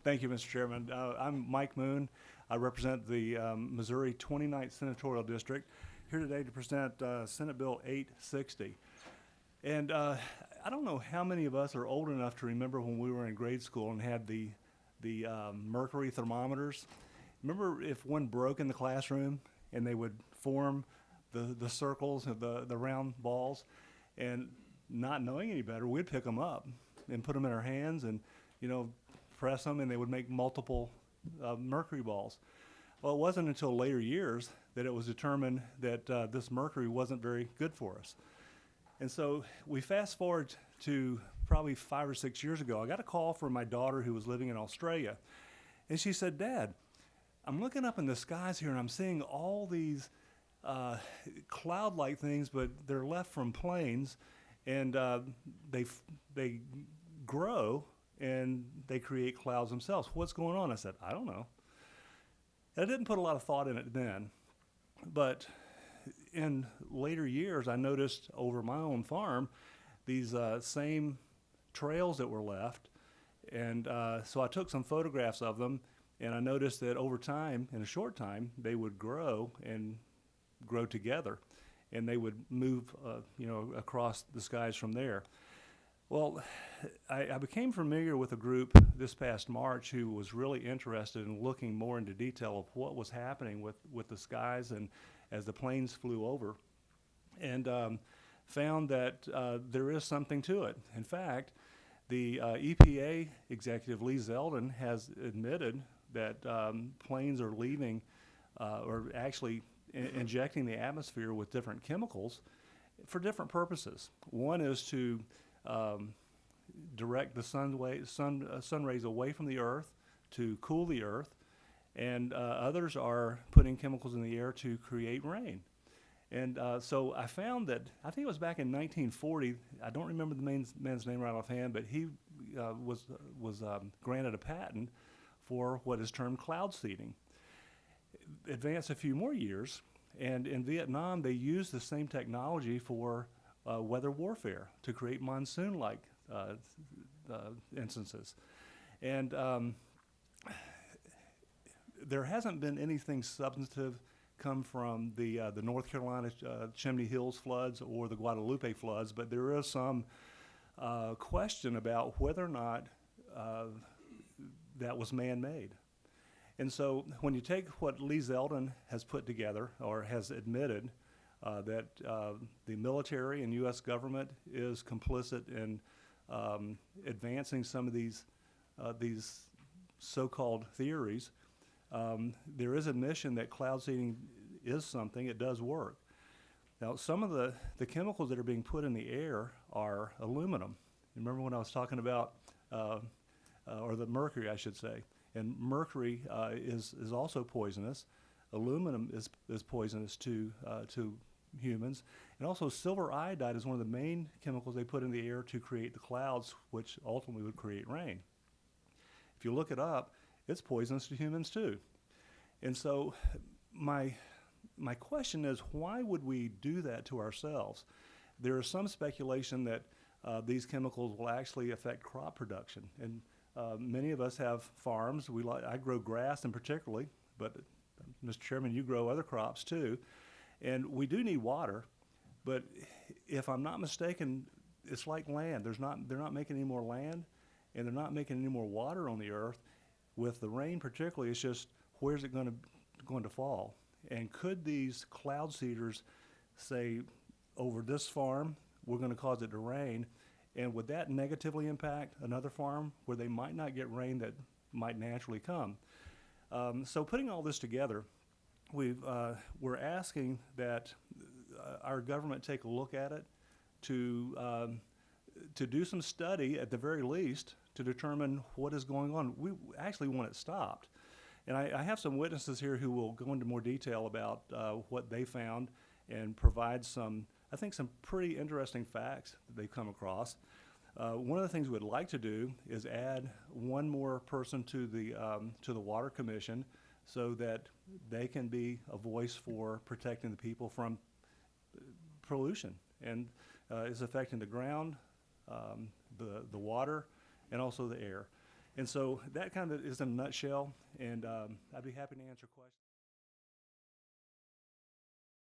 Thank you, Mr. Chairman. I'm Mike Moon. I represent the Missouri 29th Senatorial District, here today to present Senate Bill 860. And I don't know how many of us are old enough to remember when we were in grade school and had the mercury thermometers. Remember if one broke in the classroom and they would form the circles of the round balls, and not knowing any better, we'd pick them up and put them in our hands and, press them, and they would make multiple mercury balls. Well, it wasn't until later years that it was determined that this mercury wasn't very good for us. And so we fast forward to probably 5 or 6 years ago. I got a call from my daughter who was living in Australia, and she said, "Dad, I'm looking up in the skies here and I'm seeing all these cloud-like things, but they're left from planes, and they grow and they create clouds themselves. What's going on?" I said, "I don't know." And I didn't put a lot of thought in it then, but in later years I noticed over my own farm these same trails that were left, and so I took some photographs of them, and I noticed that over time, in a short time, they would grow and grow together, and they would move across the skies from there. Well, I became familiar with a group this past March who was really interested in looking more into detail of what was happening with the skies and as the planes flew over, and found that there is something to it. In fact, the EPA executive Lee Zeldin has admitted that planes are leaving or actually injecting the atmosphere with different chemicals for different purposes. One is to direct the sun rays away from the earth to cool the earth, and others are putting chemicals in the air to create rain. And so I found that, I think it was back in 1940, I don't remember the man's name right offhand, but he was granted a patent for what is termed cloud seeding. Advance a few more years, and in Vietnam they used the same technology for weather warfare to create monsoon-like instances. And there hasn't been anything substantive come from the North Carolina Chimney Hills floods or the Guadalupe floods, but there is some question about whether or not that was man-made. And so when you take what Lee Zeldin has put together or has admitted, that the military and U.S. government is complicit in advancing some of these so-called theories, there is admission that cloud seeding is something, it does work. Now, some of the chemicals that are being put in the air are aluminum. Remember when I was talking about, or the mercury, I should say, and mercury is also poisonous. Aluminum is poisonous to humans, and also silver iodide is one of the main chemicals they put in the air to create the clouds, which ultimately would create rain. If you look it up, it's poisonous to humans too. And so my question is, why would we do that to ourselves? There is some speculation that these chemicals will actually affect crop production, and many of us have farms. I grow grass in particularly, but Mr. Chairman, you grow other crops too. And we do need water, but if I'm not mistaken, it's like land. They're not making any more land, and they're not making any more water on the earth. With the rain particularly, it's just where's it going to fall? And could these cloud seeders say, over this farm, we're going to cause it to rain, and would that negatively impact another farm where they might not get rain that might naturally come? So putting all this together, we're asking that our government take a look at it, to do some study at the very least to determine what is going on. We actually want it stopped. And I have some witnesses here who will go into more detail about what they found and provide some pretty interesting facts that they've come across. One of the things we'd like to do is add one more person to the Water Commission, so that they can be a voice for protecting the people from pollution, and it's affecting the ground, the water, and also the air. And so that kind of is in a nutshell, and I'd be happy to answer questions.